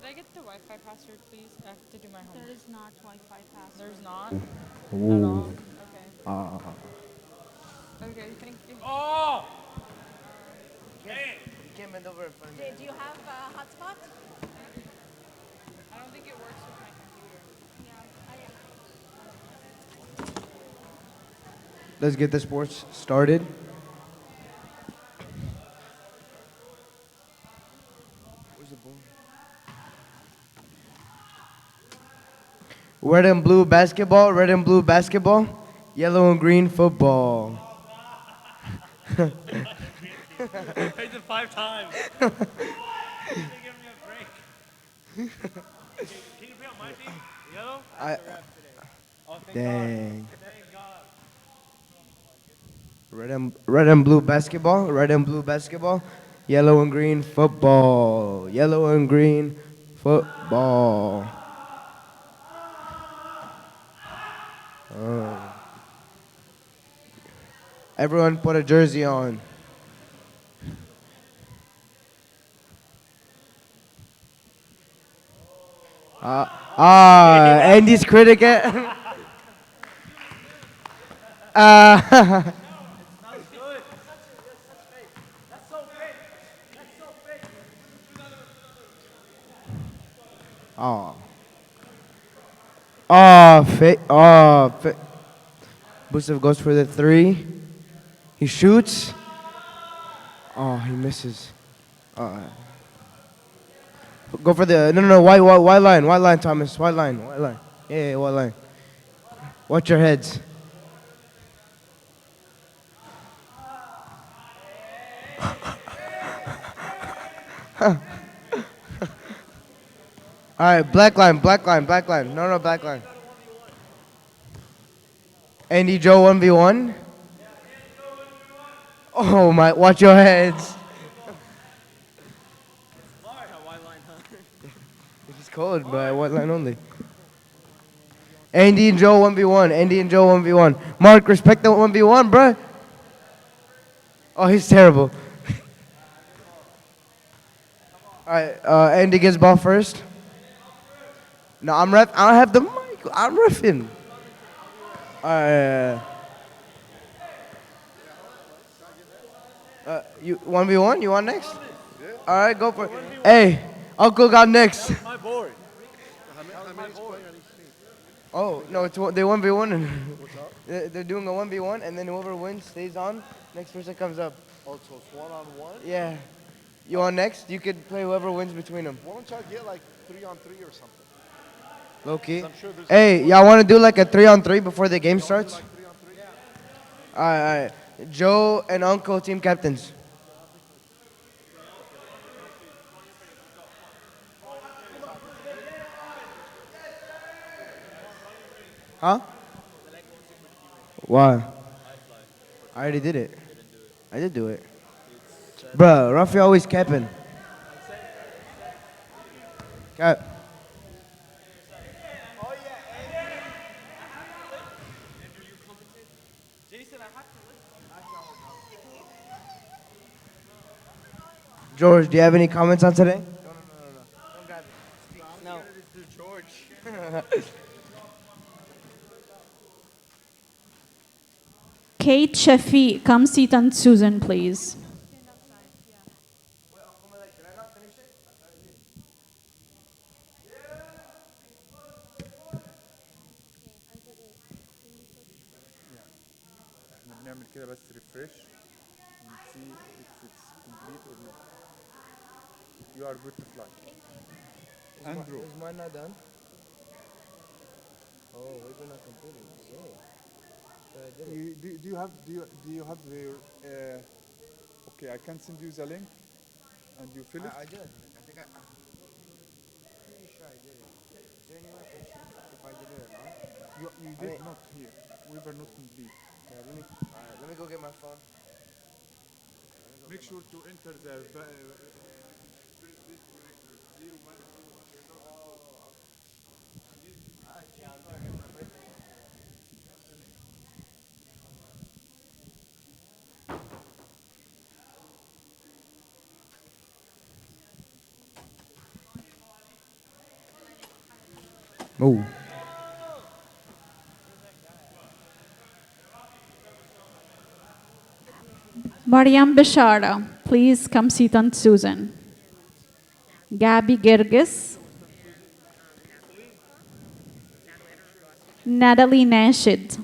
I get the Wi-Fi password, please? I have to do my homework. There is not Wi-Fi password. There's not? At Ooh. all? Okay. Ah. Okay, thank you. Oh! You can't bend over in front of me. Do you have a hotspot? I don't think it works with my computer. Let's get the sports started. Where's the ball? Red and blue basketball, red and blue basketball, yellow and green football. Played it 5 times. They give me a break. Can you play on my team? Yellow? Oh, thank Dang. God. Thank God. Red and blue basketball, red and blue basketball, yellow and green football, yellow and green football. Oh. Everyone put a jersey on. Andy's critic. Uh, oh. Busev goes for the three. He shoots. Oh, he misses. Go for the no white line Thomas white line yeah white line. Watch your heads. All right, black line. No, black line. Andy Joe 1v1. Oh my, watch your heads. It's cold, but white line only. Andy and Joe 1v1. Mark, respect the 1v1, bruh. Oh, he's terrible. All right, Andy gets ball first. No, I don't have the mic. I'm riffing. All right. You 1v1? You want next? All right, go for it. Hey, Uncle got next. My board. Oh no, they 1v1 and they're doing a 1v1 and then whoever wins stays on. Next person comes up. Oh, so it's 1-on-1? Yeah. You want next? You could play whoever wins between them. Why don't y'all get like 3-on-3 or something? Low key. I'm sure there's Hey, y'all want to do like a 3-on-3 before the game starts? like 3-on-3? All right. Joe and Uncle team captains. Huh? Why? I already did it. I did do it. Bruh, Rafi always capping. Cap. George, do you have any comments on today? No. Kate Sheffy, come sit on Susan, please. احنا بنعمل كده بس ريفرش ونسي if it's complete or not. You are good to fly. Andrew. Is mine not done? Oh, we're not completing. Do you have the okay, I can send you the link and you fill it. I did. I think I'm pretty sure I did it. Is there any way I can check if I did it or not? You did not here. We were not complete. Yeah, let me go get my phone. Make sure to enter the Ooh. Mariam Beshara, please come sit on Susan. Gabby Girgis. Natalie Nashid.